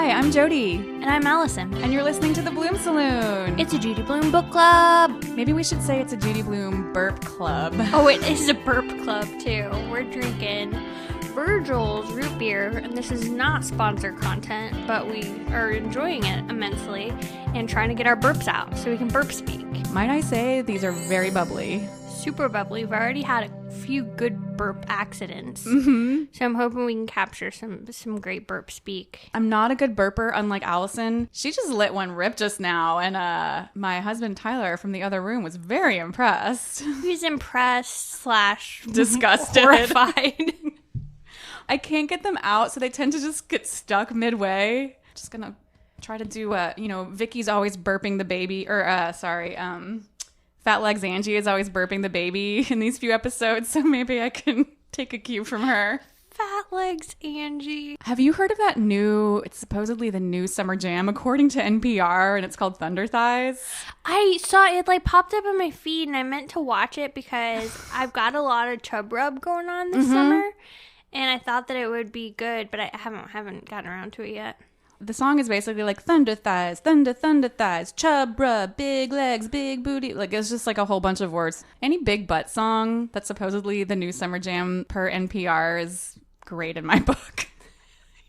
Hi, I'm Jody. And I'm Alison. And you're listening to The Blume Saloon. It's a Judy Blume book club. Maybe we should say it's a Judy Blume burp club. Oh, it is a burp club, too. We're drinking Virgil's root beer, and this is not sponsored content, but we are enjoying it immensely and trying to get our burps out so we can burp speak. Might I say, these are very bubbly. Super bubbly. We've already had a few good burp accidents. Mm-hmm. So I'm hoping we can capture some great burp speak. I'm not a good burper, unlike Alison. She just let one rip just now, and my husband Tyler from the other room was very impressed. He was impressed / disgusted. Horrified. I can't get them out, so they tend to just get stuck midway. Just gonna try to do Vicky's always burping the baby, Fat Legs Angie is always burping the baby in these few episodes, so maybe I can take a cue from her. Fat Legs Angie. Have you heard of that it's supposedly the new summer jam, according to NPR, and it's called Thunder Thighs? I saw it, popped up in my feed, and I meant to watch it because I've got a lot of chub rub going on this summer, and I thought that it would be good, but I haven't gotten around to it yet. The song is basically like thunder thighs, thunder thighs, chub rub, big legs, big booty. It's just a whole bunch of words. Any big butt song that's supposedly the new summer jam per NPR is great in my book.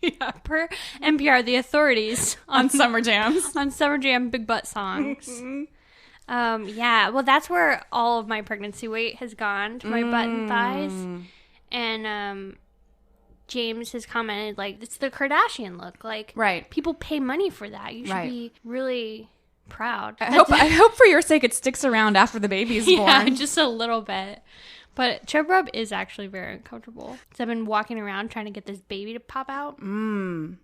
Yeah, per NPR, the authorities on summer jams. On summer jam big butt songs. Yeah, well, that's where all of my pregnancy weight has gone, to my butt and thighs. And James has commented, it's the Kardashian look. Right. People pay money for that. You should be really proud. I hope for your sake it sticks around after the baby's born. Yeah, just a little bit. But chub rub is actually very uncomfortable. So I've been walking around trying to get this baby to pop out. And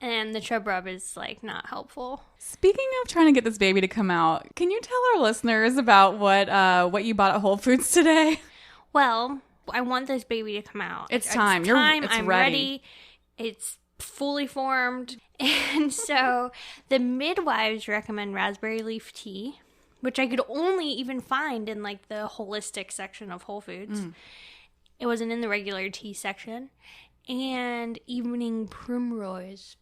the chub rub is, not helpful. Speaking of trying to get this baby to come out, can you tell our listeners about what you bought at Whole Foods today? Well, I want this baby to come out. It's time. I'm ready. It's fully formed. And so the midwives recommend raspberry leaf tea, which I could only even find in the holistic section of Whole Foods. It wasn't in the regular tea section. And evening primrose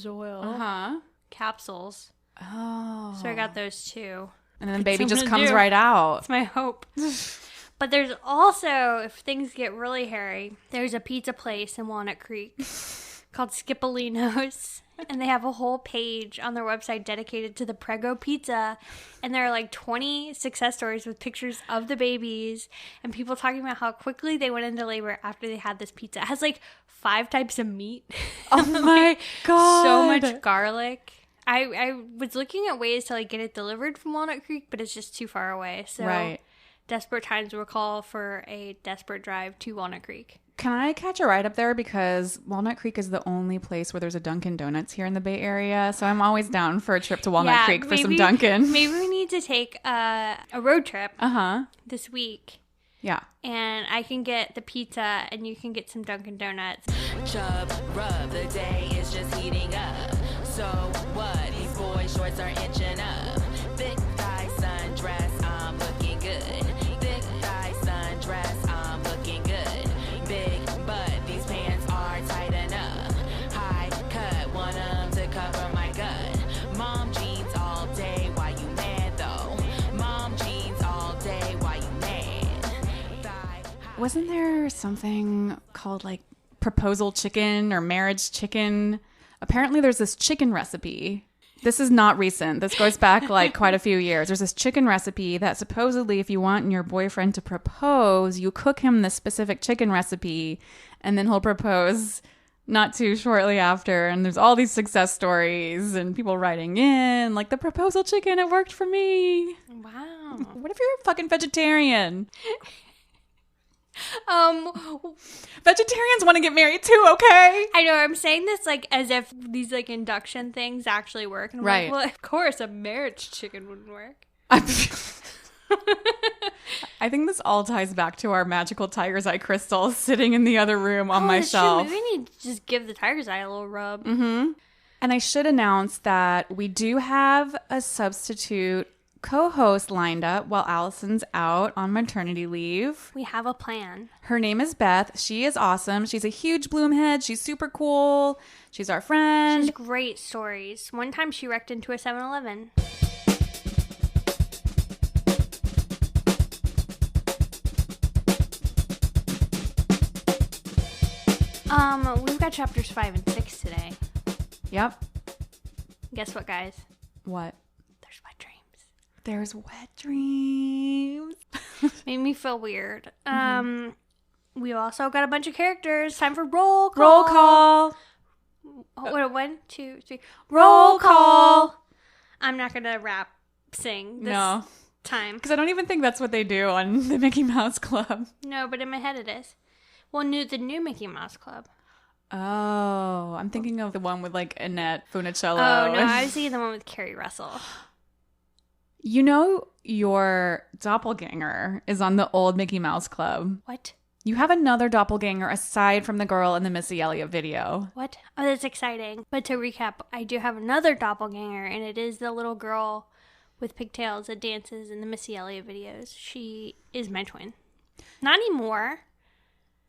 oil capsules. Oh. So I got those too. And then the baby just comes right out. That's my hope. But there's also, if things get really hairy, there's a pizza place in Walnut Creek called Skipolino's. And they have a whole page on their website dedicated to the Prego pizza. And there are 20 success stories with pictures of the babies and people talking about how quickly they went into labor after they had this pizza. It has 5 types of meat. Oh my God. So much garlic. I was looking at ways to get it delivered from Walnut Creek, but it's just too far away. So right. Desperate times will call for a desperate drive to Walnut Creek. Can I catch a ride up there? Because Walnut Creek is the only place where there's a Dunkin' Donuts here in the Bay Area. So I'm always down for a trip to Walnut Creek for some Dunkin'. Maybe we need to take a road trip this week. Yeah. And I can get the pizza and you can get some Dunkin' Donuts. Chub rub, the day is just heating up. So what? These boy shorts are inching up. Thick thigh sundress, I'm looking good. Thick thigh sundress, I'm looking good. Big butt, these pants are tight enough. High cut, want 'em to cover my gut. Mom jeans all day, why you mad though? Mom jeans all day, why you mad? Wasn't there something called proposal chicken or marriage chicken? Apparently there's this chicken recipe. This is not recent. This goes back quite a few years. There's this chicken recipe that supposedly if you want your boyfriend to propose, you cook him this specific chicken recipe and then he'll propose not too shortly after. And there's all these success stories and people writing in the proposal chicken, it worked for me. Wow. What if you're a fucking vegetarian? Vegetarians want to get married too, okay? I know, I'm saying this as if these induction things actually work. And I'm right. Well, of course a marriage chicken wouldn't work. I think this all ties back to our magical tiger's eye crystal sitting in the other room on my shelf. Maybe we need to just give the tiger's eye a little rub. And I should announce that we do have a substitute co-host lined up while Allison's out on maternity leave. We have a plan. Her name is Beth. She is awesome. She's a huge Blume head. She's super cool. She's our friend. She has great stories. One time she wrecked into a 7-Eleven. We've got chapters 5 and 6 today. Yep. Guess what, guys? What? There's wet dreams. There's wet dreams. Made me feel weird. We also got a bunch of characters. Time for roll call. Roll call. What? 1, 2, 3. Roll call. I'm not gonna sing this time. Because I don't even think that's what they do on the Mickey Mouse Club. No, but in my head it is. Well, the new Mickey Mouse Club. Oh, I'm thinking of the one with like Annette Funicello. Oh, no, I was thinking the one with Carrie Russell. You know your doppelganger is on the old Mickey Mouse Club. What? You have another doppelganger aside from the girl in the Missy Elliott video. What? Oh, that's exciting. But to recap, I do have another doppelganger, and it is the little girl with pigtails that dances in the Missy Elliott videos. She is my twin. Not anymore.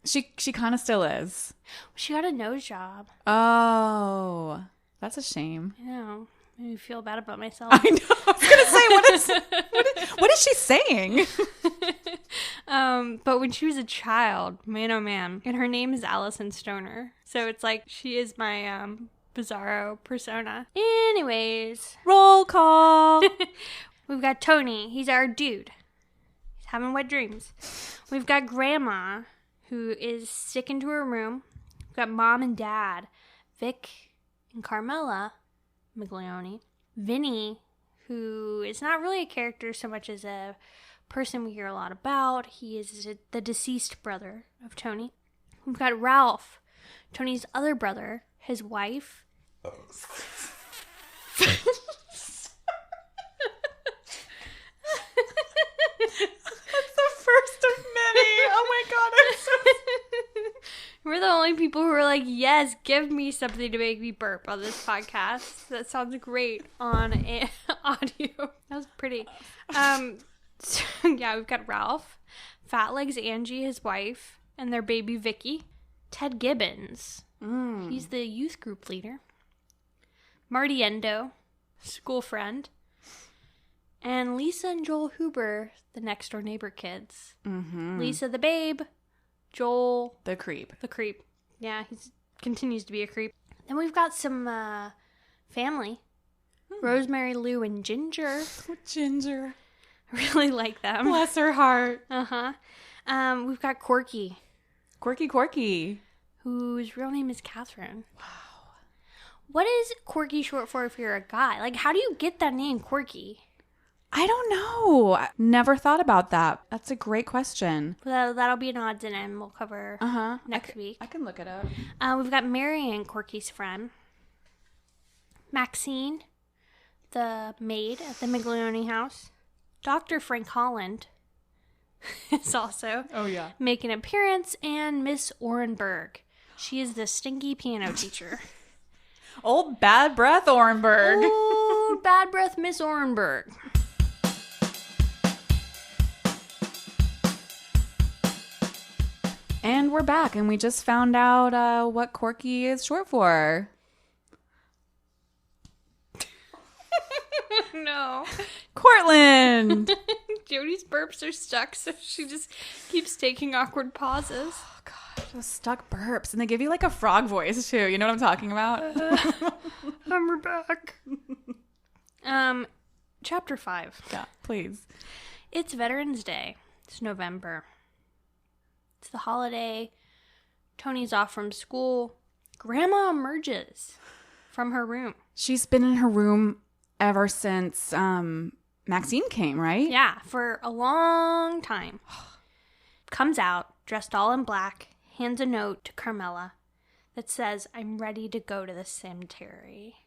She kind of still is. She got a nose job. Oh, that's a shame. I know. Made me feel bad about myself. I know. I was going to say, what is she saying? But when she was a child, man, oh man, and her name is Alison Stoner. So it's like she is my bizarro persona. Anyways. Roll call. We've got Tony. He's our dude. He's having wet dreams. We've got Grandma, who is sick into her room. We've got Mom and Dad, Vic and Carmela Miglione. Vinny, who is not really a character so much as a person we hear a lot about. He is the deceased brother of Tony. We've got Ralph, Tony's other brother, his wife. First of many. Oh my God, I'm so... We're the only people who are like, yes, give me something to make me burp on this podcast. That sounds great on audio. That was pretty. So, yeah, we've got Ralph, Fat Legs Angie, his wife, and their baby Vicky. Ted Gibbons. He's the youth group leader. Marty Endo, school friend. And Lisa and Joel Huber, the next door neighbor kids. Mm-hmm. Lisa the babe, Joel the creep. The creep. Yeah, he continues to be a creep. Then we've got some family. Rosemary, Lou, and Ginger. Ginger. I really like them. Bless her heart. Uh-huh. We've got Corky. Corky. Whose real name is Catherine. Wow. What is Corky short for if you're a guy? Like, how do you get that name, Corky? I don't know. Never thought about that. That's a great question. That'll be an odds and end we'll cover next week. I can look it up. We've got Marianne, Corky's friend. Maxine, the maid at the Miglione house. Dr. Frank Holland is also making an appearance. And Miss Orenberg. She is the stinky piano teacher. Old bad breath Orenberg. Old bad breath Miss Orenberg. And we're back, and we just found out what Corky is short for. No. Cortland! Jody's burps are stuck, so she just keeps taking awkward pauses. Oh, God. Those stuck burps. And they give you like a frog voice, too. You know what I'm talking about? I'm back. Chapter 5. Yeah, please. It's Veterans Day. It's November. It's the holiday. Tony's off from school. Grandma emerges from her room. She's been in her room ever since Maxine came, right? Yeah, for a long time. Comes out, dressed all in black, hands a note to Carmela that says, "I'm ready to go to the cemetery."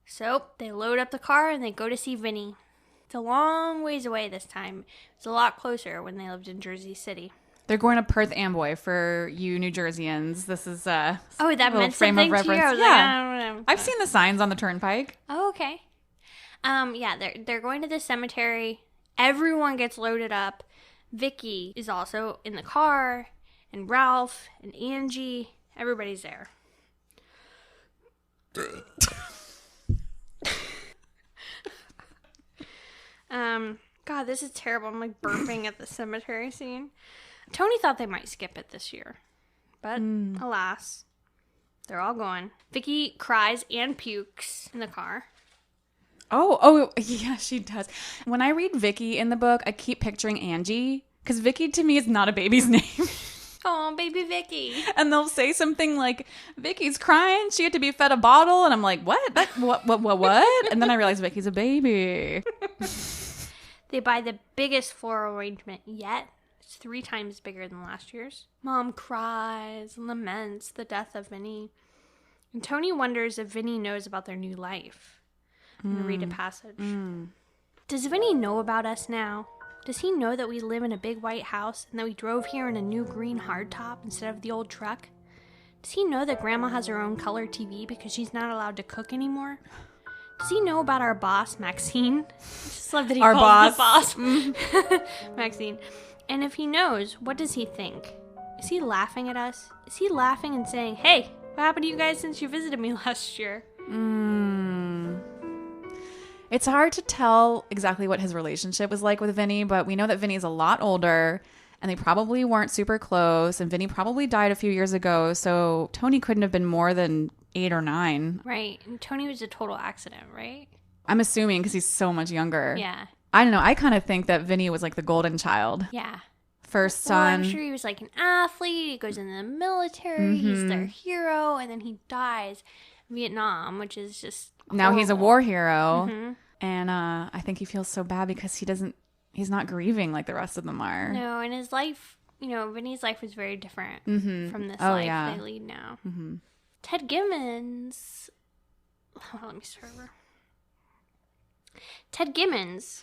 So they load up the car and they go to see Vinny. It's a long ways away this time. It's a lot closer when they lived in Jersey City. They're going to Perth Amboy for you New Jerseyans. This is that meant frame something of reference. to you? I was yeah, like, I don't know. I've seen the signs on the turnpike. Oh, okay. Yeah, they're going to the cemetery. Everyone gets loaded up. Vicky is also in the car, and Ralph and Angie. Everybody's there. God, this is terrible. I'm like burping at the cemetery scene. Tony thought they might skip it this year, but alas, they're all going. Vicky cries and pukes in the car. Oh, yeah, she does. When I read Vicky in the book, I keep picturing Angie, because Vicky to me is not a baby's name. Oh, baby Vicky. And they'll say something like, Vicky's crying, she had to be fed a bottle, and I'm like, what? What? And then I realize Vicky's a baby. They buy the biggest floral arrangement yet. It's 3 times bigger than last year's. Mom cries and laments the death of Vinny. And Tony wonders if Vinny knows about their new life. I'm going to read a passage. Does Vinny know about us now? Does he know that we live in a big white house and that we drove here in a new green hardtop instead of the old truck? Does he know that Grandma has her own color TV because she's not allowed to cook anymore? Does he know about our boss, Maxine? I just love that he calls the boss. Maxine. And if he knows, what does he think? Is he laughing at us? Is he laughing and saying, hey, what happened to you guys since you visited me last year? It's hard to tell exactly what his relationship was like with Vinny, but we know that Vinny's a lot older, and they probably weren't super close, and Vinny probably died a few years ago, so Tony couldn't have been more than 8 or 9. Right. And Tony was a total accident, right? I'm assuming because he's so much younger. Yeah. I don't know. I kind of think that Vinny was like the golden child. Yeah. First Well, son. I'm sure he was like an athlete. He goes in the military. He's their hero. And then he dies in Vietnam, which is just Now he's a horrible. war hero. And I think he feels so bad because he's not grieving like the rest of them are. No, and his life, Vinny's life was very different from this life they lead now. Ted Gibbons. Oh, let me start over. Ted Gibbons.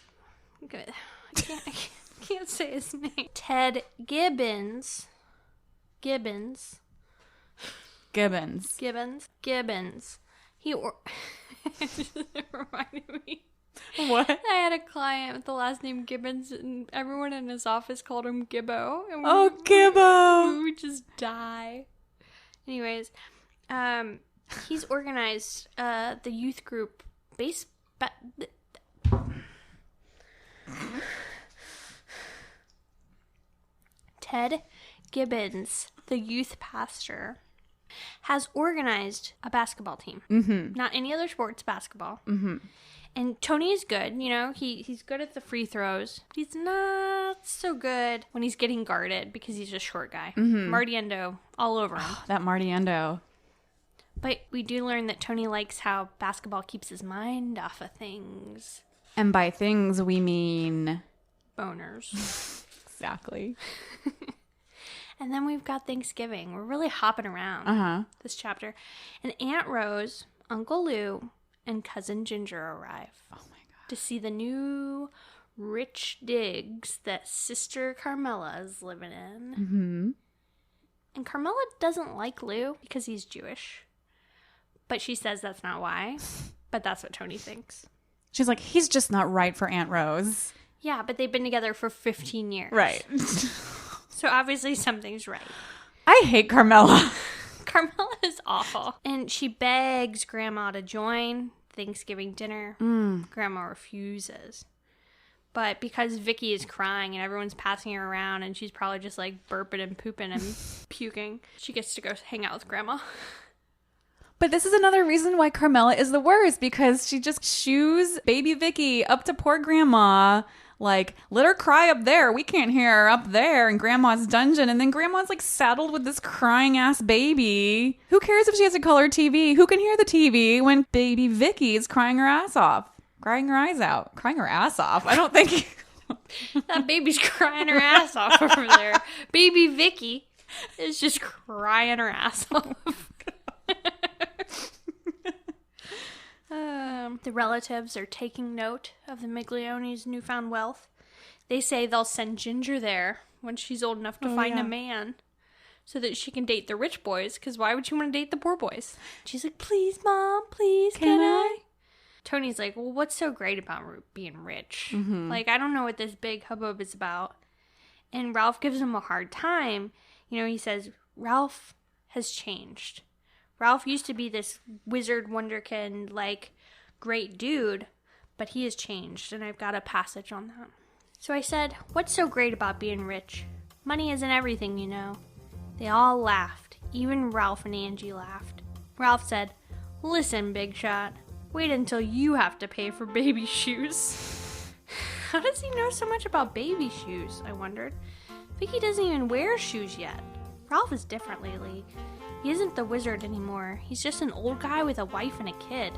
Good. I can't say his name. Ted Gibbons. Gibbons. He it reminded me. What? I had a client with the last name Gibbons, and everyone in his office called him Gibbo. And Gibbo! we would just die. Anyways, he's organized the youth group Ted Gibbons, the youth pastor, has organized a basketball team. Not any other sports, basketball. And Tony is good, he's good at the free throws. He's not so good when he's getting guarded because he's a short guy. Marty Endo all over him. That Marty Endo. But we do learn that Tony likes how basketball keeps his mind off of things. And by things, we mean... Boners. Exactly. And then we've got Thanksgiving. We're really hopping around this chapter. And Aunt Rose, Uncle Lou, and Cousin Ginger arrive. Oh my God. To see the new rich digs that Sister Carmela is living in. And Carmela doesn't like Lou because he's Jewish. But she says that's not why. But that's what Tony thinks. She's like, he's just not right for Aunt Rose. Yeah, but they've been together for 15 years. Right. So obviously something's right. I hate Carmela. Carmela is awful. And she begs Grandma to join Thanksgiving dinner. Grandma refuses. But because Vicky is crying and everyone's passing her around and she's probably just like burping and pooping and puking, she gets to go hang out with Grandma. But this is another reason why Carmela is the worst, because she just shoos baby Vicky up to poor Grandma. Like, let her cry up there. We can't hear her up there in Grandma's dungeon. And then Grandma's like saddled with this crying ass baby. Who cares if she has a color TV? Who can hear the TV when baby Vicky is crying her ass off? Crying her eyes out. Crying her ass off. I don't think... That baby's crying her ass off over there. Baby Vicky is just crying her ass off. The relatives are taking note of the Miglione's newfound wealth. They say they'll send Ginger there when she's old enough to find a man so that she can date the rich boys, because why would she want to date the poor boys? She's like, please, Mom, please, can I? Tony's like, well, what's so great about being rich? Like, I don't know what this big hubbub is about. And Ralph gives him a hard time. You know, he says, Ralph has changed. Ralph used to be this wizard wonderkind, like, great dude, but he has changed, and I've got a passage on that. So I said, what's so great about being rich? Money isn't everything, you know. They all laughed. Even Ralph and Angie laughed. Ralph said, listen, Big Shot, wait until you have to pay for baby shoes. How does he know so much about baby shoes, I wondered. Vicky doesn't even wear shoes yet. Ralph is different lately. He isn't the wizard anymore. He's just an old guy with a wife and a kid.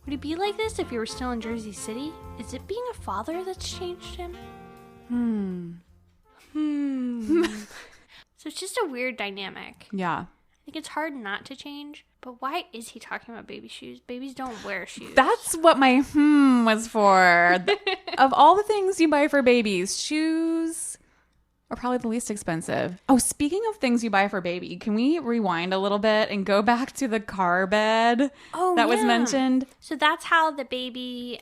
Would he be like this if he were still in Jersey City? Is it being a father that's changed him? So it's just a weird dynamic. Yeah. I think it's hard not to change, but why is he talking about baby shoes? Babies don't wear shoes. That's what my was for. Of all the things you buy for babies, shoes are probably the least expensive. Oh, speaking of things you buy for baby, can we rewind a little bit and go back to the car bed that was mentioned? So that's how the baby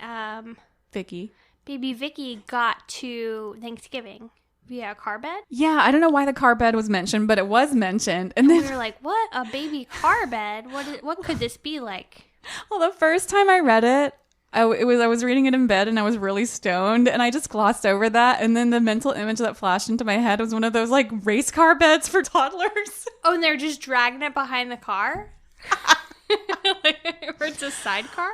Vicky got to Thanksgiving. Via a car bed? Yeah, I don't know why the car bed was mentioned, but it was mentioned. And then we were like, what? A baby car bed? What could this be like? Well, the first time I read it, I was reading it in bed and I was really stoned and I just glossed over that. And then the mental image that flashed into my head was one of those like race car beds for toddlers. Oh, and they're just dragging it behind the car? Or it's a sidecar?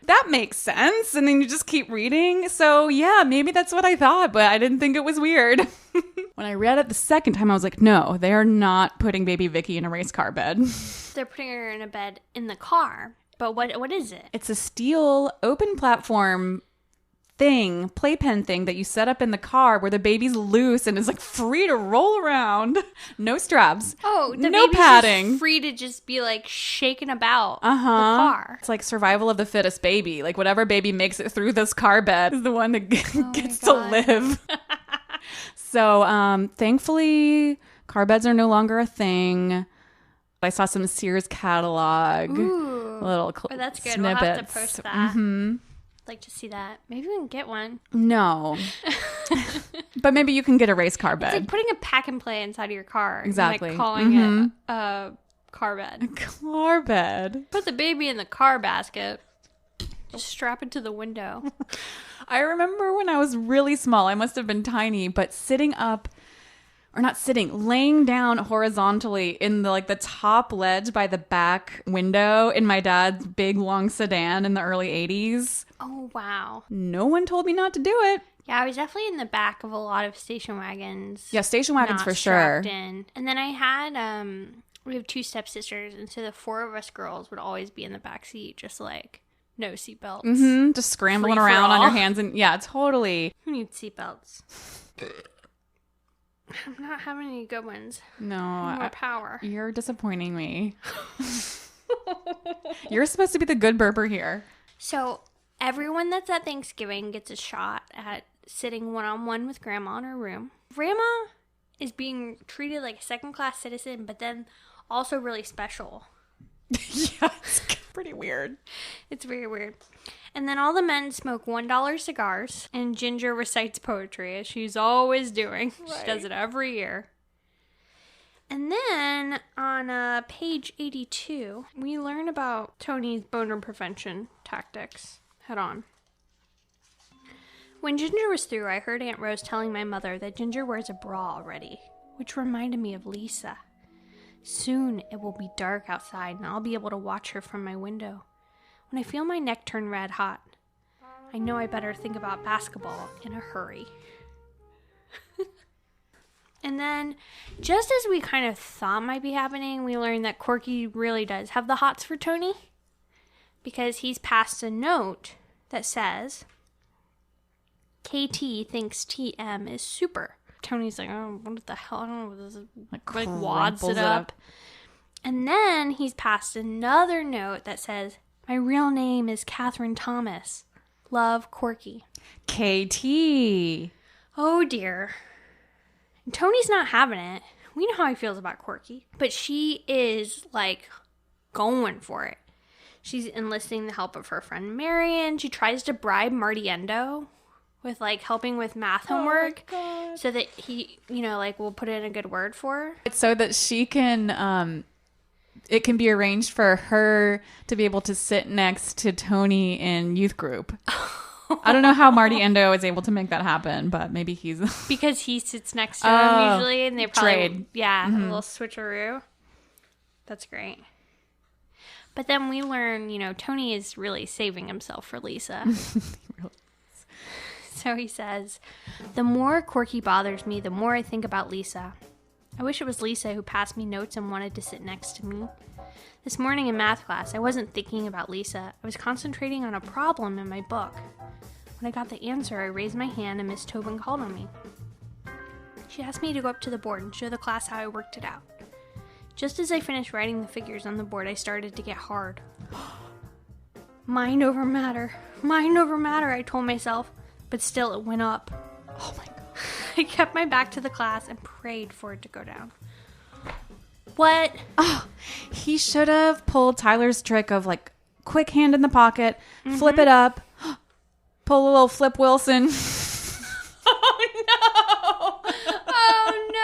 That makes sense. And then you just keep reading. So yeah, maybe that's what I thought, but I didn't think it was weird. When I read it the second time, I was like, no, they are not putting baby Vicky in a race car bed. They're putting her in a bed in the car. But what is it? It's a steel open platform playpen thing that you set up in the car where the baby's loose and is like free to roll around. No straps. Oh, the no baby's padding. Just free to just be like shaking about the car. It's like survival of the fittest baby. Like whatever baby makes it through this car bed is the one that gets to live. So thankfully, car beds are no longer a thing. I saw some Sears catalog. Ooh. Little that's good. snippets. We'll have to post that. I'd like to see that. Maybe we can get one. No. But maybe you can get a race car bed. It's like putting a pack and play inside of your car. Exactly. And like calling it a car bed. A car bed. Put the baby in the car basket. Just strap it to the window. I remember when I was really small, I must have been tiny, but laying down horizontally in the top ledge by the back window in my dad's big long sedan in the early 80s. Oh, wow. No one told me not to do it. Yeah, I was definitely in the back of a lot of station wagons. Yeah, station wagons for sure. In. And then I had, we have 2 stepsisters, and so the 4 of us girls would always be in the back seat, just like no seatbelts. Just scrambling around on your hands. And yeah, totally. Who needs seatbelts? I'm not having any good ones. No. More power. You're disappointing me. You're supposed to be the good burper here. So everyone that's at Thanksgiving gets a shot at sitting one-on-one with Grandma in her room. Grandma is being treated like a second-class citizen, but then also really special. Yeah, it's pretty weird. It's very weird. And then all the men smoke $1 cigars, and Ginger recites poetry, as she's always doing. Right. She does it every year. And then on page 82, we learn about Tony's boner prevention tactics. Head on. When Ginger was through, I heard Aunt Rose telling my mother that Ginger wears a bra already, which reminded me of Lisa. Soon it will be dark outside, and I'll be able to watch her from my window. When I feel my neck turn red hot, I know I better think about basketball in a hurry. And then, just as we kind of thought might be happening, we learned that Corky really does have the hots for Tony, because he's passed a note that says, KT thinks TM is super. Tony's like, oh, what the hell? I don't know what this is. Like wads it up. And then he's passed another note that says, my real name is Catherine Thomas. Love, Corky. KT. Oh, dear. And Tony's not having it. We know how he feels about Corky. But she is, like, going for it. She's enlisting the help of her friend Marion. She tries to bribe Marty Endo with, like, helping with math homework so that he, you know, like, will put in a good word for her. It's so that she can, it can be arranged for her to be able to sit next to Tony in youth group. I don't know how Marty Endo is able to make that happen, but maybe he's... Because he sits next to him usually, and they probably... Trade. Yeah, a little switcheroo. That's great. But then we learn, you know, Tony is really saving himself for Lisa. So he says, the more Corky bothers me, the more I think about Lisa. I wish it was Lisa who passed me notes and wanted to sit next to me. This morning in math class, I wasn't thinking about Lisa. I was concentrating on a problem in my book. When I got the answer, I raised my hand and Miss Tobin called on me. She asked me to go up to the board and show the class how I worked it out. Just as I finished writing the figures on the board, I started to get hard. Mind over matter. Mind over matter, I told myself. But still, it went up. Oh my God. I kept my back to the class and prayed for it to go down. What? Oh, he should have pulled Tyler's trick of, like, quick hand in the pocket, flip it up, pull a little Flip Wilson. Oh, no. Oh, no.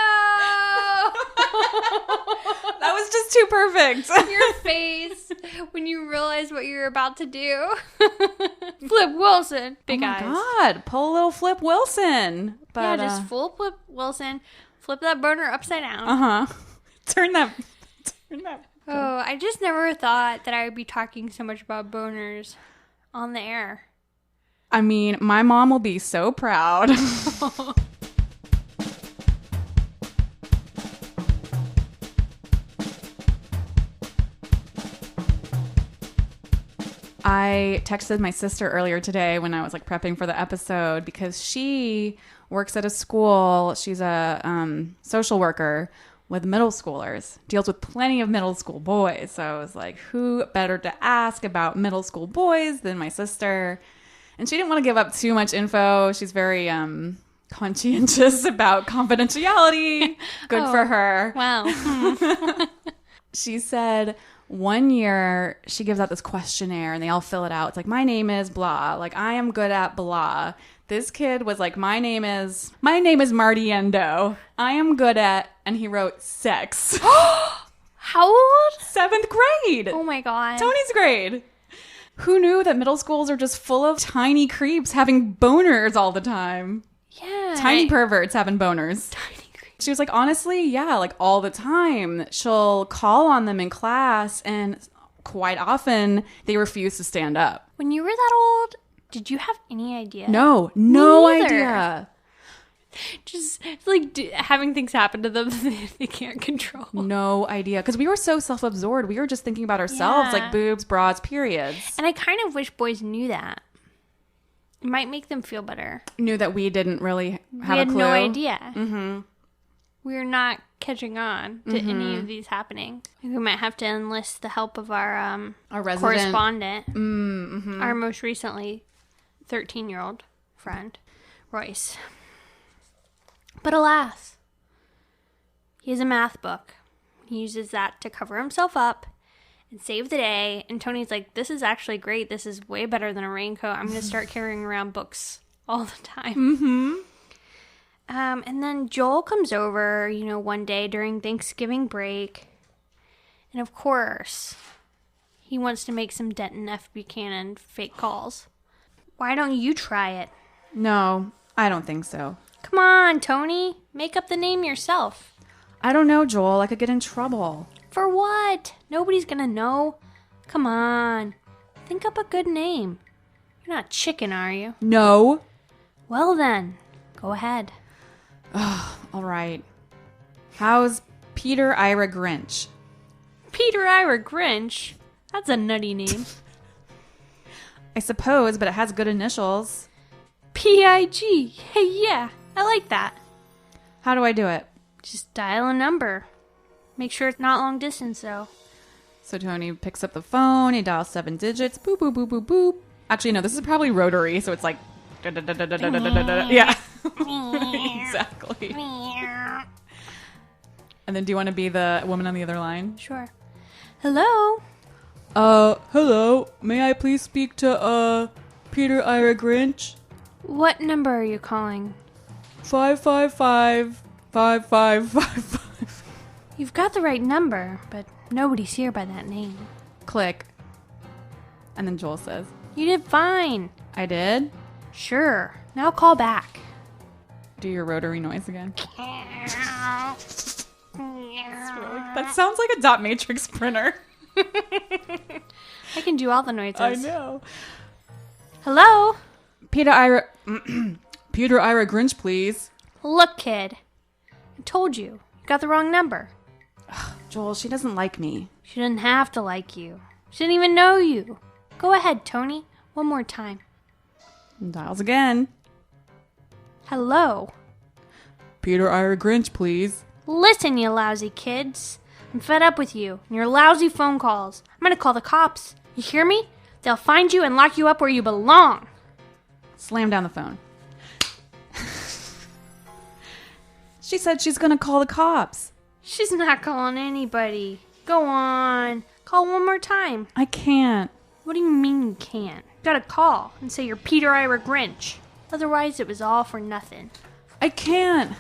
That was just too perfect. Your face when you realize what you're about to do. Flip Wilson. Big eyes. Oh my God. Pull a little Flip Wilson. But, Yeah, just full Flip Wilson. Flip that boner upside down. Uh-huh. Turn that. Oh, I just never thought that I would be talking so much about boners on the air. I mean, my mom will be so proud. I texted my sister earlier today when I was, like, prepping for the episode because she works at a school. She's a social worker with middle schoolers, deals with plenty of middle school boys. So I was like, who better to ask about middle school boys than my sister? And she didn't want to give up too much info. She's very conscientious about confidentiality. Good for her. Wow. She said one year she gives out this questionnaire and they all fill it out. It's like, my name is blah. Like, I am good at blah. This kid was like, my name is Marty Endo. I am good at, and he wrote sex. How old? 7th grade. Oh my God. Tony's grade. Who knew that middle schools are just full of tiny creeps having boners all the time? Yeah. Tiny perverts having boners. Tiny creeps. She was like, honestly, yeah, like all the time. She'll call on them in class and quite often they refuse to stand up. When you were that old, did you have any idea? No Me neither. idea. Just like having things happen to them that they can't control. No idea. Because we were so self-absorbed. We were just thinking about ourselves, Yeah. like boobs, bras, periods. And I kind of wish boys knew that. It might make them feel better. Knew that we didn't really have We had a clue. no idea. Mm-hmm. We're not catching on to any of these happening. We might have to enlist the help of our resident correspondent. Mm-hmm. Our most recently 13-year-old friend, Royce. But alas, he has a math book. He uses that to cover himself up and save the day. And Tony's like, this is actually great. This is way better than a raincoat. I'm going to start carrying around books all the time. Mm-hmm. And then Joel comes over, you know, one day during Thanksgiving break. And of course, he wants to make some Denton F. Buchanan fake calls. Why don't you try it? No, I don't think so. Come on, Tony. Make up the name yourself. I don't know, Joel. I could get in trouble. For what? Nobody's gonna know. Come on. Think up a good name. You're not chicken, are you? No. Well then, go ahead. All right. How's Peter Ira Grinch? Peter Ira Grinch? That's a nutty name. I suppose, but it has good initials. P.I.G. Hey, yeah. I like that. How do I do it? Just dial a number. Make sure it's not long distance, though. So Tony picks up the phone. He dials 7 digits. Boop, boop, boop, boop, boop. Actually, no, this is probably rotary, so it's like... Yeah. Exactly. And then do you want to be the woman on the other line? Sure. Hello? Hello. May I please speak to, Peter Ira Grinch? What number are you calling? 555-5555. You've got the right number, but nobody's here by that name. Click. And then Joel says, You did fine. I did? Sure. Now call back. Do your rotary noise again. That sounds like a dot matrix printer. I can do all the noises. I know. Hello? Peter Ira Grinch, please. Look, kid. I told you. You got the wrong number. Joel, she doesn't like me. She didn't have to like you. She didn't even know you. Go ahead, Tony. One more time. Dials again. Hello? Peter Ira Grinch, please. Listen, you lousy kids. I'm fed up with you and your lousy phone calls. I'm gonna call the cops. You hear me? They'll find you and lock you up where you belong. Slam down the phone. She said she's gonna call the cops. She's not calling anybody. Go on. Call one more time. I can't. What do you mean you can't? You gotta call and say you're Peter Ira Grinch. Otherwise, it was all for nothing. I can't.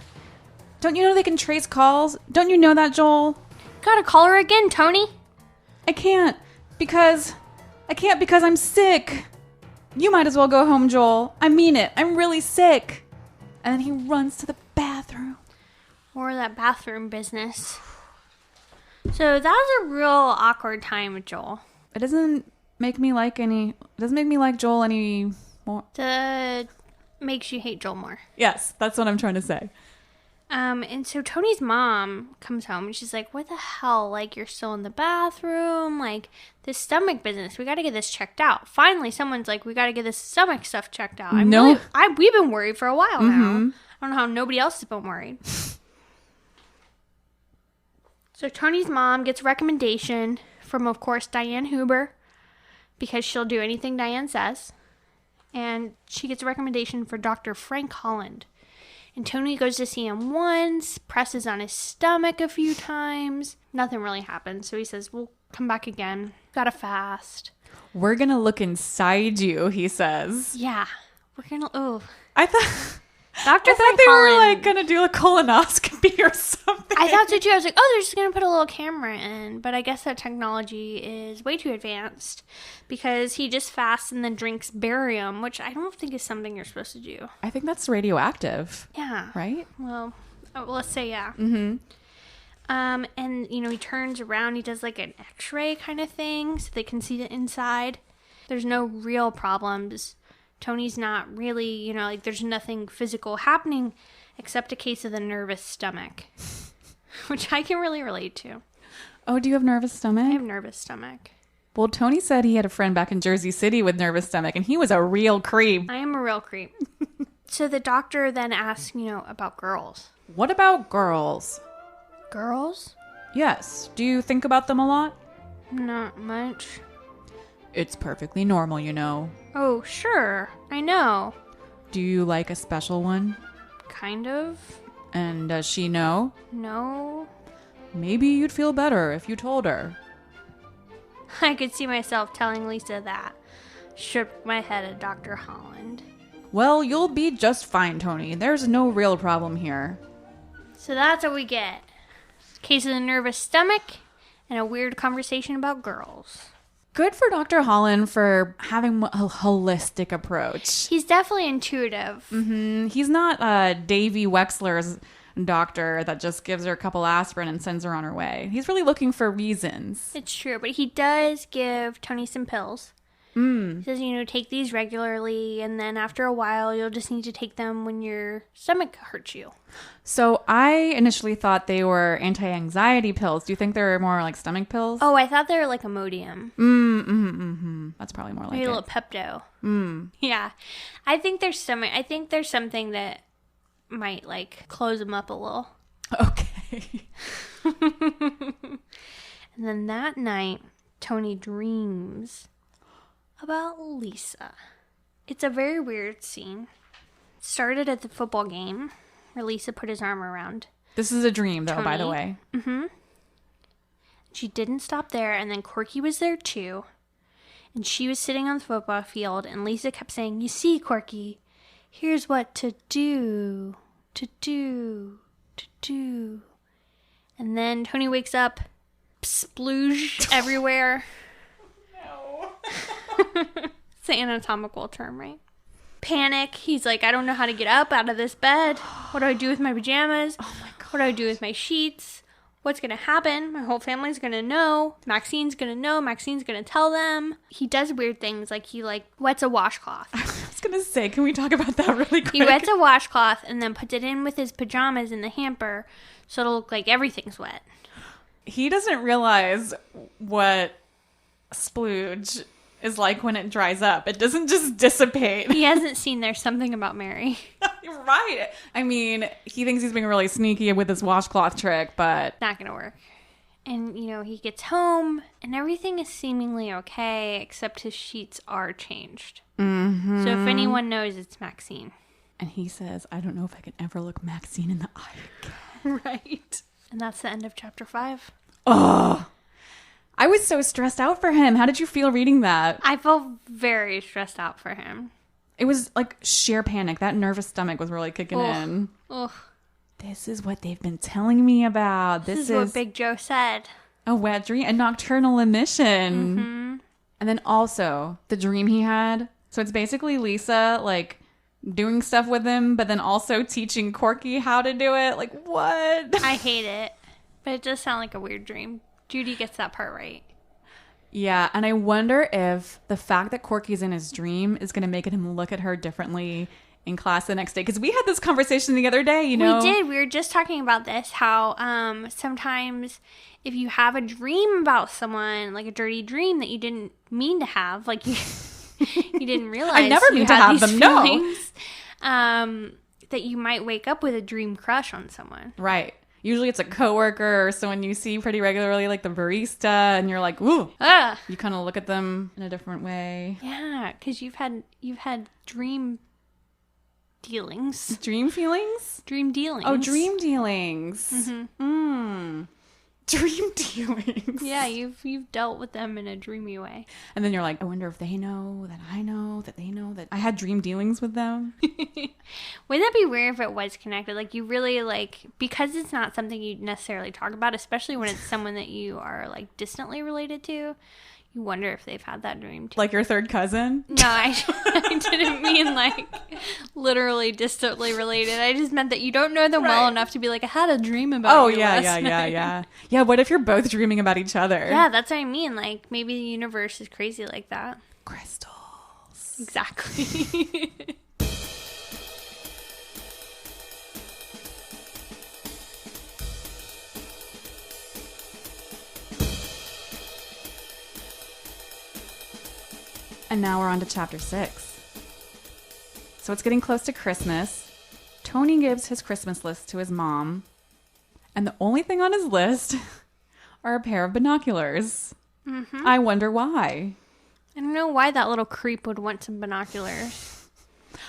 Don't you know they can trace calls? Don't you know that, Joel? Gotta call her again, Tony. I can't because I'm sick. You might as well go home, Joel. I mean it. I'm really sick. And then he runs to the bathroom. More of that bathroom business. So that was a real awkward time with Joel. It doesn't make me like Joel any more. That makes you hate Joel more. Yes, that's what I'm trying to say. And so Tony's mom comes home and she's like, what the hell? Like, you're still in the bathroom? Like, this stomach business, we got to get this checked out. Finally, someone's like, we got to get this stomach stuff checked out. We've been worried for a while now. I don't know how nobody else has been worried. So Tony's mom gets a recommendation from, of course, Diane Huber, because she'll do anything Diane says. And she gets a recommendation for Dr. Frank Holland. And Tony goes to see him once, presses on his stomach a few times. Nothing really happens. So he says, we'll come back again. Gotta fast. We're gonna look inside you, he says. Yeah. We're gonna, I thought Dr. Frank they Holland, were like gonna do a colonoscopy or something. I thought so too. I was like, they're just gonna put a little camera in. But I guess that technology is way too advanced because he just fasts and then drinks barium, which I don't think is something you're supposed to do. I think that's radioactive. Yeah. Right? Well, let's say yeah. Mm-hmm. And, he turns around, he does like an x-ray kind of thing so they can see the inside. There's no real problems. Tony's not really, there's nothing physical happening except a case of the nervous stomach, which I can really relate to. Oh, do you have nervous stomach? I have nervous stomach. Well, Tony said he had a friend back in Jersey City with nervous stomach, and he was a real creep. I am a real creep. So the doctor then asks, about girls. What about girls? Girls? Yes. Do you think about them a lot? Not much. It's perfectly normal, Oh, sure. I know. Do you like a special one? Kind of. And does she know? No. Maybe you'd feel better if you told her. I could see myself telling Lisa that. Shook my head at Dr. Holland. Well, you'll be just fine, Tony. There's no real problem here. So that's what we get. Case of the nervous stomach and a weird conversation about girls. Good for Dr. Holland for having a holistic approach. He's definitely intuitive. Mm-hmm. He's not Davy Wexler's doctor that just gives her a couple aspirin and sends her on her way. He's really looking for reasons. It's true, but he does give Tony some pills. He says, take these regularly, and then after a while, you'll just need to take them when your stomach hurts you. So I initially thought they were anti-anxiety pills. Do you think they're more like stomach pills? Oh, I thought they were like Imodium. That's probably more like Maybe it. a little Pepto. Yeah. I think there's something that might like close them up a little. Okay. And then that night, Tony dreams about Lisa. It's a very weird scene. It started at the football game where Lisa put his arm around This is a dream, though, Tony. by the way. Mm-hmm. She didn't stop there, and then Corky was there too. And she was sitting on the football field, and Lisa kept saying, "You see, Corky, here's what to do, to do, to do." And then Tony wakes up, splooge everywhere. No. It's the anatomical term, right? Panic. He's like, "I don't know how to get up out of this bed. What do I do with my pajamas? Oh my God. What do I do with my sheets? What's going to happen? My whole family's going to know. Maxine's going to know. Maxine's going to tell them." He does weird things, like he wets a washcloth. I was going to say, can we talk about that really quick? He wets a washcloth and then puts it in with his pajamas in the hamper so it'll look like everything's wet. He doesn't realize what splooge is like when it dries up. It doesn't just dissipate. He hasn't seen There's Something About Mary. You're right. I mean, he thinks he's being really sneaky with his washcloth trick, but... Not gonna work. And, he gets home, and everything is seemingly okay, except his sheets are changed. Mm-hmm. So if anyone knows, it's Maxine. And he says, "I don't know if I can ever look Maxine in the eye again." Right. And that's the end of chapter 5. Oh, I was so stressed out for him. How did you feel reading that? I felt very stressed out for him. It was like sheer panic. That nervous stomach was really kicking in. Ugh. This is what they've been telling me about. This is what Big Joe said. A wet dream, a nocturnal emission. Mm-hmm. And then also the dream he had. So it's basically Lisa like doing stuff with him, but then also teaching Corky how to do it. Like, what? I hate it. But it does sound like a weird dream. Judy gets that part right. Yeah, and I wonder if the fact that Corky's in his dream is going to make him look at her differently in class the next day. Because we had this conversation the other day, We did. We were just talking about this, how sometimes if you have a dream about someone, like a dirty dream that you didn't mean to have, like you didn't realize I never you mean to had have these them, no. feelings, that you might wake up with a dream crush on someone. Right. Usually it's a coworker or someone you see pretty regularly, like the barista, and you're like, ooh. Ah. You kind of look at them in a different way. Yeah, because you've had dream dealings. Dream feelings? Dream dealings. Oh, dream dealings. Mm-hmm. Dream dealings. Yeah, you've dealt with them in a dreamy way. And then you're like, I wonder if they know that I know that they know that I had dream dealings with them. Wouldn't that be weird if it was connected? Like, you really, because it's not something you necessarily talk about, especially when it's someone that you are, distantly related to, you wonder if they've had that dream too. Like your third cousin? No, I didn't mean, literally distantly related. I just meant that you don't know them well enough to be like, I had a dream about you last night. Yeah, what if you're both dreaming about each other? Yeah, that's what I mean. Maybe the universe is crazy like that. Crystals. Exactly. And now we're on to chapter 6. So it's getting close to Christmas. Tony gives his Christmas list to his mom. And the only thing on his list are a pair of binoculars. Mm-hmm. I wonder why. I don't know why that little creep would want some binoculars.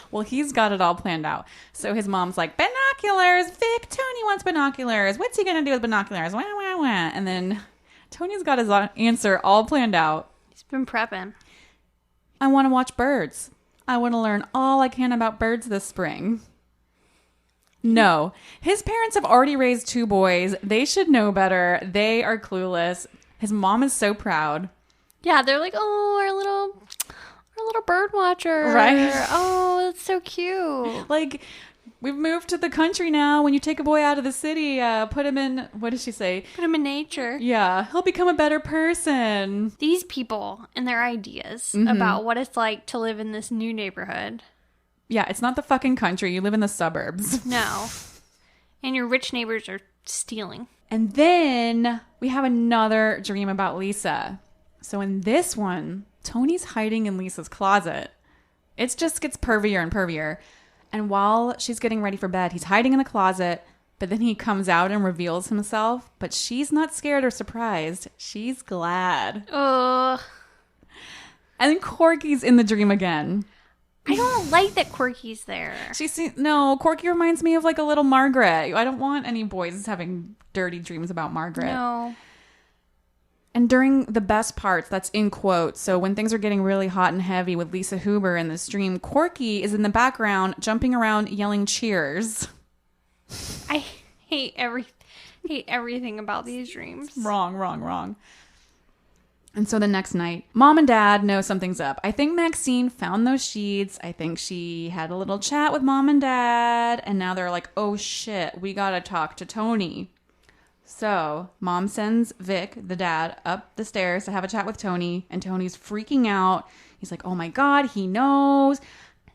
Well, he's got it all planned out. So his mom's like, binoculars! Vic, Tony wants binoculars. What's he going to do with binoculars? Wah, wah, wah. And then Tony's got his answer all planned out. He's been prepping. I want to watch birds. I want to learn all I can about birds this spring. No. His parents have already raised 2 boys. They should know better. They are clueless. His mom is so proud. Yeah, they're like, oh, our little bird watcher. Right. Oh, that's so cute. We've moved to the country now. When you take a boy out of the city, put him in, what does she say? Put him in nature. Yeah, he'll become a better person. These people and their ideas about what it's like to live in this new neighborhood. Yeah, it's not the fucking country. You live in the suburbs. No. And your rich neighbors are stealing. And then we have another dream about Lisa. So in this one, Tony's hiding in Lisa's closet. It just gets pervier and pervier. And while she's getting ready for bed, he's hiding in the closet, but then he comes out and reveals himself. But she's not scared or surprised. She's glad. Ugh. And then Corky's in the dream again. I don't like that Corky's there. No, Corky reminds me of a little Margaret. I don't want any boys having dirty dreams about Margaret. No. And during the best parts, that's in quotes, so when things are getting really hot and heavy with Lisa Huber in the stream, Corky is in the background jumping around yelling cheers. I hate everything about these dreams. Wrong. And so the next night, Mom and Dad know something's up. I think Maxine found those sheets. I think she had a little chat with Mom and Dad. And now they're like, oh shit, we gotta talk to Tony. So Mom sends Vic, the dad, up the stairs to have a chat with Tony. And Tony's freaking out. He's like, oh my God, he knows.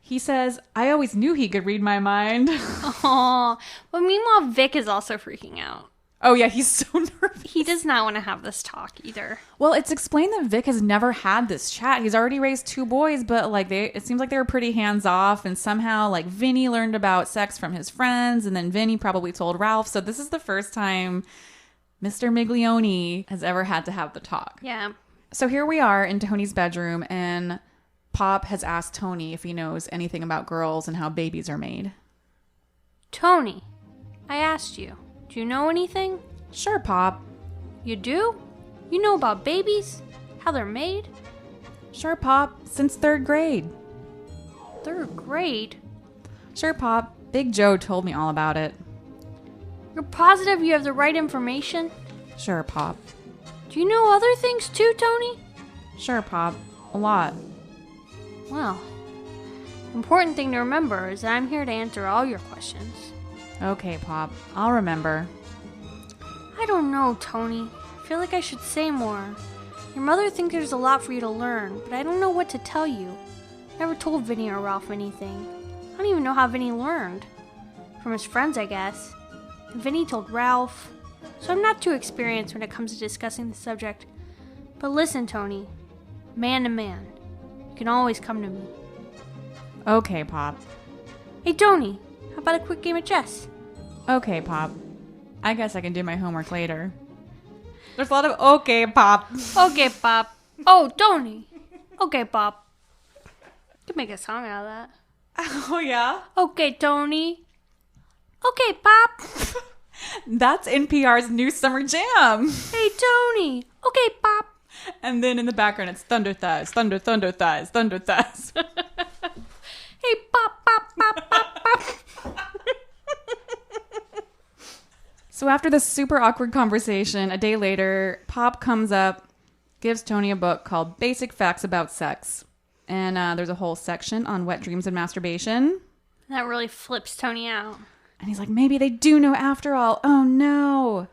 He says, I always knew he could read my mind. Aww. But meanwhile, Vic is also freaking out. Oh yeah, he's so nervous. He does not want to have this talk either. Well, it's explained that Vic has never had this chat. He's already raised 2 boys, but like it seems like they were pretty hands off, and somehow like Vinny learned about sex from his friends, and then Vinny probably told Ralph. So this is the first time Mr. Miglione has ever had to have the talk. Yeah. So here we are in Tony's bedroom, and Pop has asked Tony if he knows anything about girls and how babies are made. Tony, I asked you. Do you know anything? Sure, Pop. You do? You know about babies? How they're made? Sure, Pop. Since 3rd grade. 3rd grade? Sure, Pop. Big Joe told me all about it. You're positive you have the right information? Sure, Pop. Do you know other things too, Tony? Sure, Pop. A lot. Well, important thing to remember is that I'm here to answer all your questions. Okay, Pop. I'll remember. I don't know, Tony. I feel like I should say more. Your mother thinks there's a lot for you to learn, but I don't know what to tell you. Never told Vinny or Ralph anything. I don't even know how Vinny learned. From his friends, I guess. And Vinny told Ralph. So I'm not too experienced when it comes to discussing the subject. But listen, Tony. Man to man. You can always come to me. Okay, Pop. Hey, Tony. How about a quick game of chess? Okay, Pop. I guess I can do my homework later. There's a lot of okay, Pop. Okay, Pop. Oh, Tony. Okay, Pop. Could make a song out of that. Oh, yeah? Okay, Tony. Okay, Pop. That's NPR's new summer jam. Hey, Tony. Okay, Pop. And then in the background, it's thunder thighs, thunder, thunder thighs, thunder thighs. Hey, Pop, Pop, Pop, Pop, Pop. So after this super awkward conversation, a day later, Pop comes up, gives Tony a book called Basic Facts About Sex. And there's a whole section on wet dreams and masturbation. That really flips Tony out. And he's like, maybe they do know after all. Oh, no.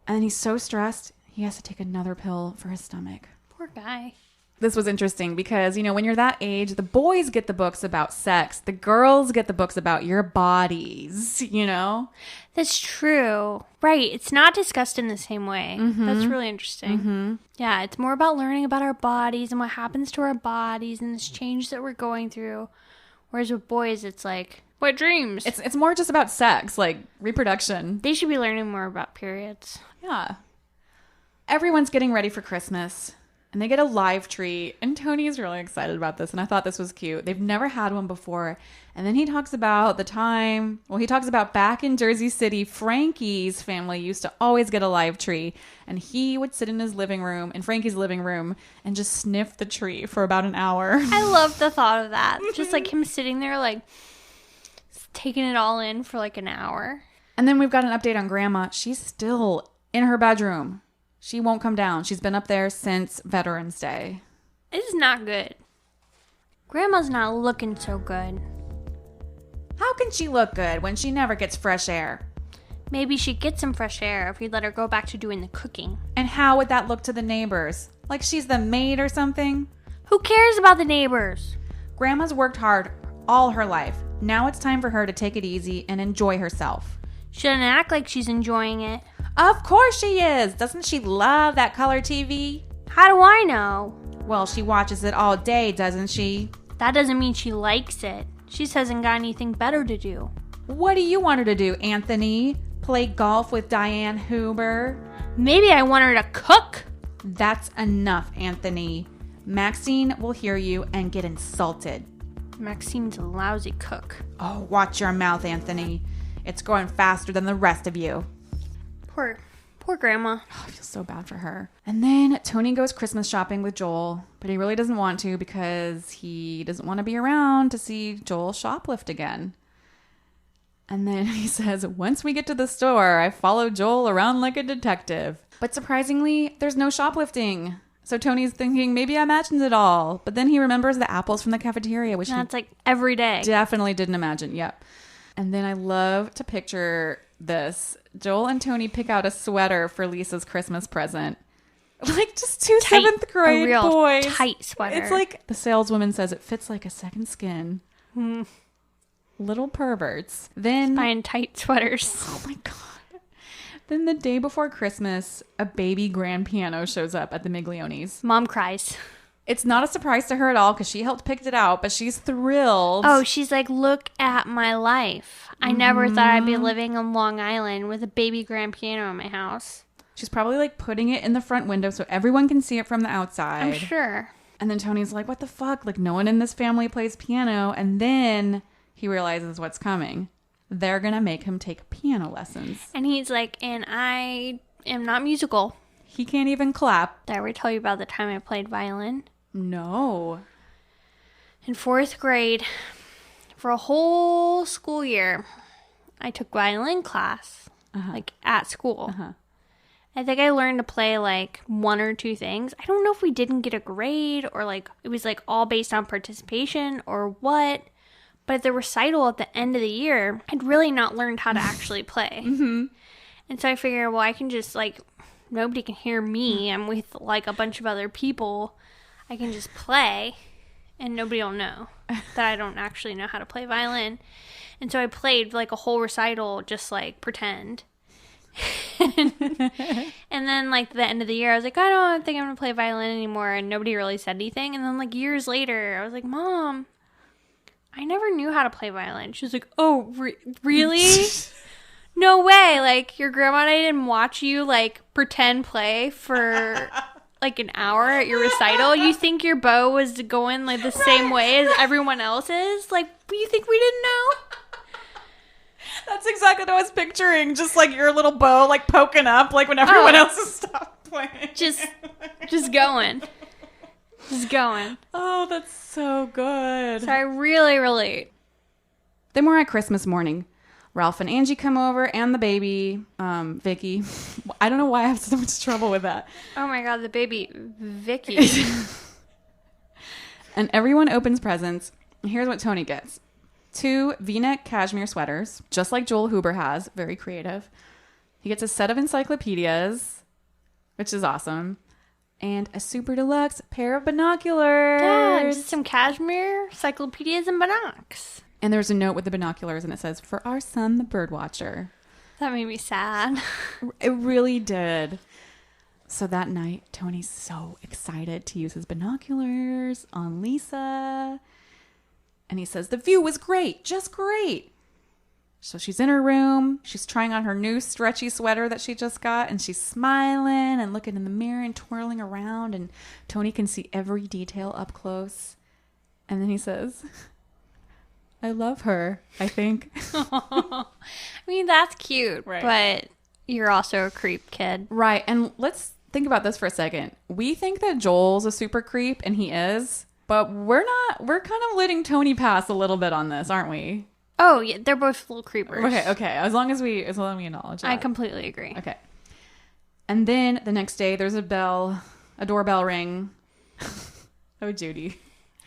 And he's so stressed, he has to take another pill for his stomach. Poor guy. This was interesting because, you know, when you're that age, the boys get the books about sex. The girls get the books about your bodies, you know? That's true. Right. It's not discussed in the same way. Mm-hmm. That's really interesting. Mm-hmm. Yeah, it's more about learning about our bodies and what happens to our bodies and this change that we're going through. Whereas with boys, it's like, what dreams? It's more just about sex, like reproduction. They should be learning more about periods. Yeah. Everyone's getting ready for Christmas. And they get a live tree, and Tony is really excited about this, and I thought this was cute. They've never had one before. And then he talks about he talks about back in Jersey City, Frankie's family used to always get a live tree, and he would sit in Frankie's living room, and just sniff the tree for about an hour. I love the thought of that. Just like him sitting there, like, taking it all in for like an hour. And then we've got an update on Grandma. She's still in her bedroom. She won't come down. She's been up there since Veterans Day. It's not good. Grandma's not looking so good. How can she look good when she never gets fresh air? Maybe she'd get some fresh air if we let her go back to doing the cooking. And how would that look to the neighbors? Like she's the maid or something? Who cares about the neighbors? Grandma's worked hard all her life. Now it's time for her to take it easy and enjoy herself. Shouldn't act like she's enjoying it. Of course she is. Doesn't she love that color TV? How do I know? Well, she watches it all day, doesn't she? That doesn't mean she likes it. She just hasn't got anything better to do. What do you want her to do, Anthony? Play golf with Diane Huber? Maybe I want her to cook. That's enough, Anthony. Maxine will hear you and get insulted. Maxine's a lousy cook. Oh, watch your mouth, Anthony. It's growing faster than the rest of you. Poor grandma. Oh, I feel so bad for her. And then Tony goes Christmas shopping with Joel, but he really doesn't want to because he doesn't want to be around to see Joel shoplift again. And then he says, once we get to the store, I follow Joel around like a detective. But surprisingly, there's no shoplifting. So Tony's thinking, maybe I imagined it all. But then he remembers the apples from the cafeteria, which That's like every day. definitely didn't imagine. Yep. And then I love to picture this. Joel and Tony pick out a sweater for Lisa's Christmas present. Like just two Tight. seventh grade A real boys. tight sweater. It's like the saleswoman says it fits like a second skin. Little perverts. Then buying tight sweaters. oh my God. Then the day before Christmas, a baby grand piano shows up at the Miglionis. Mom cries. It's not a surprise to her at all because she helped pick it out, but she's thrilled. Oh, she's like, look at my life. I never thought I'd be living on Long Island with a baby grand piano in my house. She's probably like putting it in the front window so everyone can see it from the outside. I'm sure. And then Tony's like, what the fuck? Like no one in this family plays piano. And then he realizes what's coming. They're going to make him take piano lessons. And he's like, and I am not musical. He can't even clap. Did I ever tell you about the time I played violin? No. In 4th grade, for a whole school year, I took violin class, like at school. I think I learned to play like 1 or 2 things. I don't know if we didn't get a grade or like it was like all based on participation or what. But at the recital at the end of the year, I'd really not learned how to actually play. And so I figured, well, I can just like, nobody can hear me. I'm with like a bunch of other people. I can just play and nobody will know that I don't actually know how to play violin. And so I played like a whole recital, just like pretend. And then like the end of the year, I was like, I don't think I'm going to play violin anymore. And nobody really said anything. And then like years later, I was like, Mom, I never knew how to play violin. She was like, oh, really? No way. Like, your grandma and I didn't watch you, like, pretend play for, like, an hour at your recital? You think your bow was going, like, the same way as everyone else's? Like, you think we didn't know? That's exactly what I was picturing. Just, like, your little bow, like, poking up, like, when everyone else has stopped playing. Just going. Just going. Oh, that's so good. So I really relate. Then we're at Christmas morning. Ralph and Angie come over and the baby, Vicky. I don't know why I have so much trouble with that. Oh my God, the baby, Vicky. And everyone opens presents. And here's what Tony gets. 2 V-neck cashmere sweaters, just like Joel Huber has. Very creative. He gets a set of encyclopedias, which is awesome. And a super deluxe pair of binoculars. Yeah, just some cashmere, encyclopedias, and binocs. And there's a note with the binoculars, and it says, for our son, the birdwatcher. That made me sad. It really did. So that night, Tony's so excited to use his binoculars on Lisa. And he says, the view was great, just great. So she's in her room. She's trying on her new stretchy sweater that she just got. And she's smiling and looking in the mirror and twirling around. And Tony can see every detail up close. And then he says, I love her, I think. I mean, that's cute. Right. But you're also a creep, kid. Right. And let's think about this for a second. We think that Joel's a super creep, and he is. But we're not. We're kind of letting Tony pass a little bit on this, aren't we? Oh, yeah, they're both little creepers. Okay. As long as we acknowledge that. I completely agree. Okay. And then the next day, there's a doorbell ring. Oh, Judy.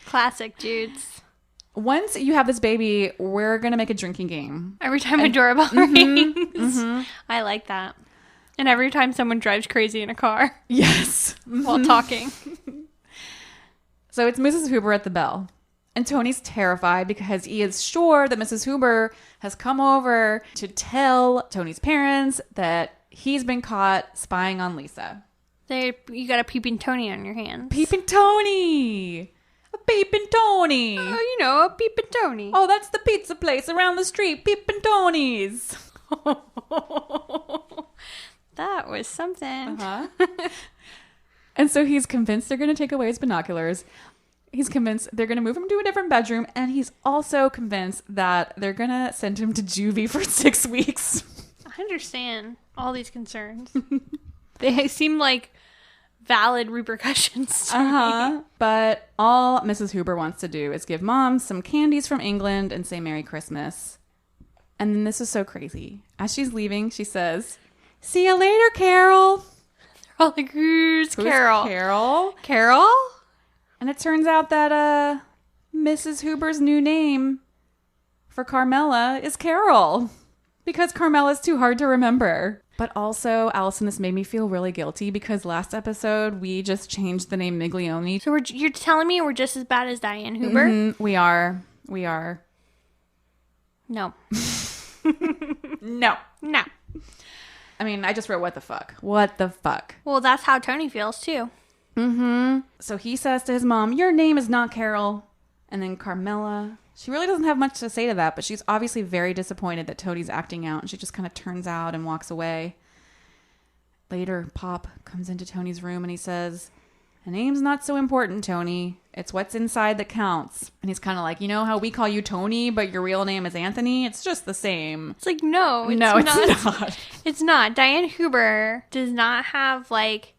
Classic dudes. Once you have this baby, we're going to make a drinking game. Every time a doorbell rings. I like that. And every time someone drives crazy in a car Yes. while talking. So it's Mrs. Huber at the bell. And Tony's terrified because he is sure that Mrs. Huber has come over to tell Tony's parents that he's been caught spying on Lisa. You got a peeping Tony on your hands. Peeping Tony! A peeping Tony! Oh, you know, a peeping Tony. Oh, that's the pizza place around the street, Peeping Tony's. That was something. And so he's convinced they're going to take away his binoculars. He's convinced they're going to move him to a different bedroom. And he's also convinced that they're going to send him to juvie for 6 weeks. I understand all these concerns. They seem like valid repercussions to me. But all Mrs. Huber wants to do is give Mom some candies from England and say Merry Christmas. And then this is so crazy. As she's leaving, she says, "See you later, Carol." They're all like, who's Carol? Carol. Carol? And it turns out that Mrs. Huber's new name for Carmela is Carol. Because Carmela's too hard to remember. But also, Alison, this made me feel really guilty because last episode we just changed the name Miglione. So you're telling me we're just as bad as Diane Huber? Mm-hmm. We are. No. No. No. I mean, I just wrote, what the fuck? What the fuck? Well, that's how Tony feels, too. Mm-hmm. So he says to his mom, "Your name is not Carol." And then Carmela, she really doesn't have much to say to that, but she's obviously very disappointed that Tony's acting out, and she just kind of turns out and walks away. Later, Pop comes into Tony's room and he says, "A name's not so important, Tony. It's what's inside that counts." And he's kind of like, "You know how we call you Tony, but your real name is Anthony? It's just the same." It's like, no, it's not. It's not. Diane Huber does not have, like,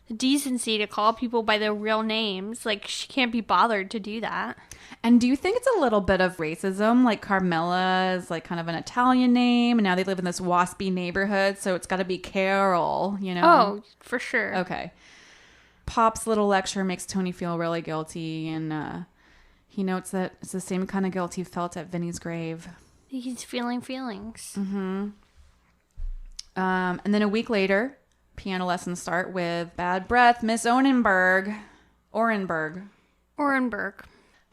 the decency to call people by their real names. Like, she can't be bothered to do that. And do you think it's a little bit of racism? Like, Carmela is like kind of an Italian name, and now they live in this waspy neighborhood, so it's got to be Carol, you know? Oh, for sure. Okay. Pop's little lecture makes Tony feel really guilty, and he notes that it's the same kind of guilt he felt at Vinny's grave. He's feeling feelings. Mm-hmm. And then a week later, piano lessons start with Bad Breath, Miss Orenberg.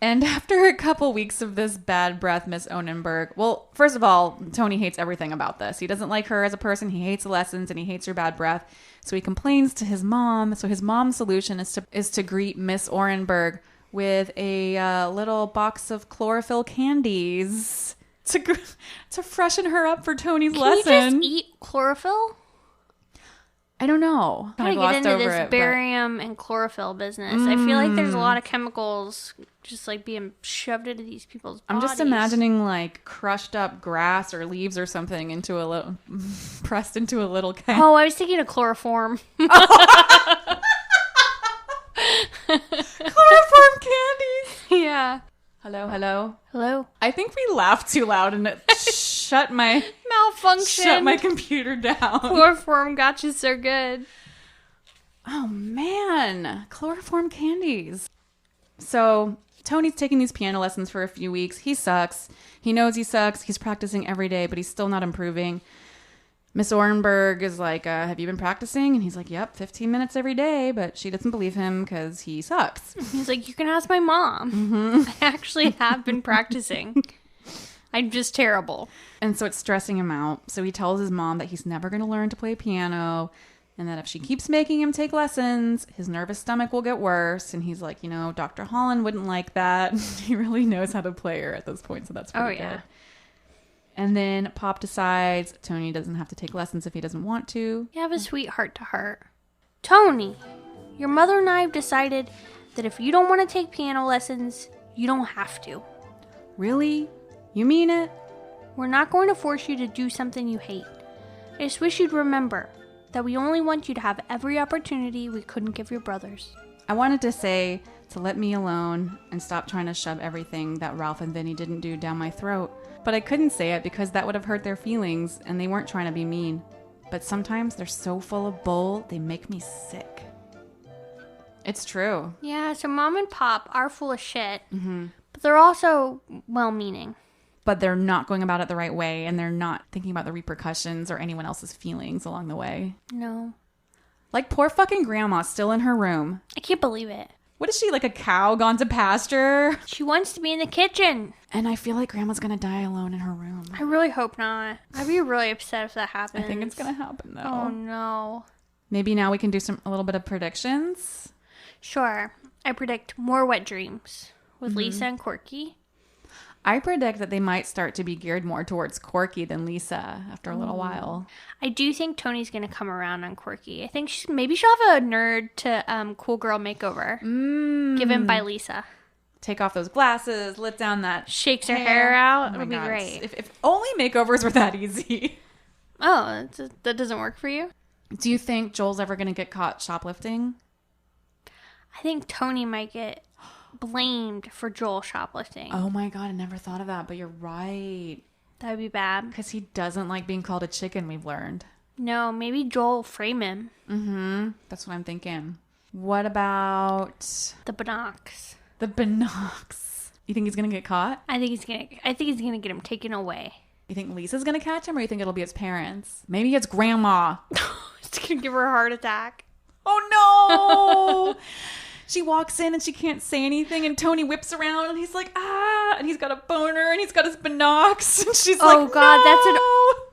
And after a couple weeks of this bad breath, Miss Orenberg, well, first of all, Tony hates everything about this. He doesn't like her as a person. He hates the lessons and he hates her bad breath. So he complains to his mom. So his mom's solution is to greet Miss Orenberg with a little box of chlorophyll candies to freshen her up for Tony's lesson. Can you just eat chlorophyll? I don't know. I gotta get into this barium and chlorophyll business. I feel like there's a lot of chemicals just like being shoved into these people's bodies. I'm just imagining like crushed up grass or leaves or something pressed into a little can. Oh, I was thinking of chloroform. Chloroform candies. Yeah. Hello. I think we laughed too loud and it shut my computer down. Chloroform got you so good. Oh man, chloroform candies. So Tony's taking these piano lessons for a few weeks. He sucks. He knows he sucks. He's practicing every day, but he's still not improving. Miss Orenberg is like, "Have you been practicing?" And he's like, "Yep, 15 minutes every day." But she doesn't believe him because he sucks. He's like, "You can ask my mom. Mm-hmm. I actually have been practicing. I'm just terrible." And so it's stressing him out. So he tells his mom that he's never going to learn to play piano and that if she keeps making him take lessons, his nervous stomach will get worse. And he's like, Dr. Holland wouldn't like that. He really knows how to play her at this point. So that's pretty good. And then Pop decides Tony doesn't have to take lessons if he doesn't want to. You have a sweet heart-to-heart. "Tony, your mother and I have decided that if you don't want to take piano lessons, you don't have to." "Really? You mean it?" "We're not going to force you to do something you hate. I just wish you'd remember that we only want you to have every opportunity we couldn't give your brothers." I wanted to say to let me alone and stop trying to shove everything that Ralph and Vinny didn't do down my throat. But I couldn't say it because that would have hurt their feelings and they weren't trying to be mean. But sometimes they're so full of bull, they make me sick. It's true. Yeah, so Mom and Pop are full of shit, but they're also well-meaning. But they're not going about it the right way, and they're not thinking about the repercussions or anyone else's feelings along the way. No. Like poor fucking Grandma still in her room. I can't believe it. What is she, like a cow gone to pasture? She wants to be in the kitchen. And I feel like Grandma's going to die alone in her room. I really hope not. I'd be really upset if that happens. I think it's going to happen, though. Oh, no. Maybe now we can do a little bit of predictions? Sure. I predict more wet dreams with Lisa and Corky. I predict that they might start to be geared more towards Corky than Lisa after a little while. I do think Tony's going to come around on Corky. I think maybe she'll have a nerd to cool girl makeover given by Lisa. Take off those glasses, let down that shakes her hair out. Oh It'll be great. If only makeovers were that easy. Oh, that doesn't work for you? Do you think Joel's ever going to get caught shoplifting? I think Tony might get blamed for Joel shoplifting. Oh my God, I never thought of that, but you're right. That would be bad. Because he doesn't like being called a chicken, we've learned. No, maybe Joel will frame him. Mm-hmm. That's what I'm thinking. What about... The binocs. The binocs. You think he's going to get caught? I think he's gonna get him taken away. You think Lisa's going to catch him, or you think it'll be his parents? Maybe it's grandma. It's gonna give her a heart attack. Oh no! She walks in and she can't say anything, and Tony whips around and he's like, ah, and he's got a boner and he's got his binocs, and she's like, Oh God, no! that's an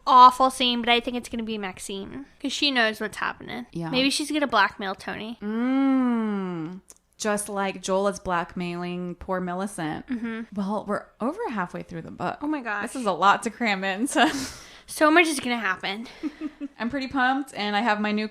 awful scene, but I think it's gonna be Maxine because she knows what's happening. Yeah. Maybe she's gonna blackmail Tony. Just like Joel is blackmailing poor Millicent. Mm-hmm. Well, we're over halfway through the book. Oh my gosh. This is a lot to cram into. So much is gonna happen. I'm pretty pumped, and I have my new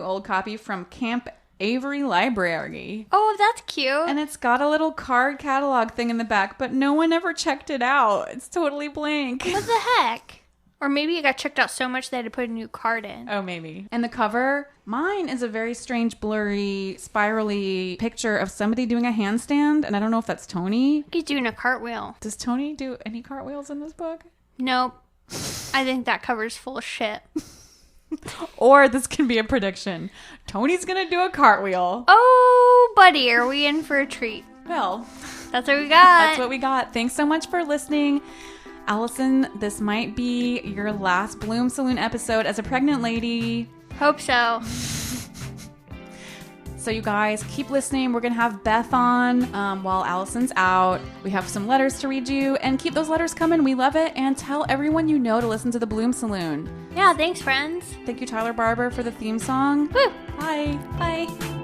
old copy from Camp Avery Library. Oh, that's cute. And it's got a little card catalog thing in the back, but no one ever checked it out. It's totally blank. What the heck? Or maybe it got checked out so much they had to put a new card in. Oh, maybe. And the cover, mine is a very strange, blurry, spirally picture of somebody doing a handstand, and I don't know if that's Tony. He's doing a cartwheel. Does Tony do any cartwheels in this book? Nope. I think that cover's full of shit. Or this can be a prediction. Tony's gonna do a cartwheel. Oh, buddy, are we in for a treat? Well, that's what we got. That's what we got. Thanks so much for listening. Allison, this might be your last Bloom Saloon episode as a pregnant lady. Hope so. So you guys, keep listening. We're going to have Beth on while Allison's out. We have some letters to read you, and keep those letters coming. We love it. And tell everyone you know to listen to the Bloom Saloon. Yeah, thanks, friends. Thank you, Tyler Barber, for the theme song. Woo! Bye. Bye.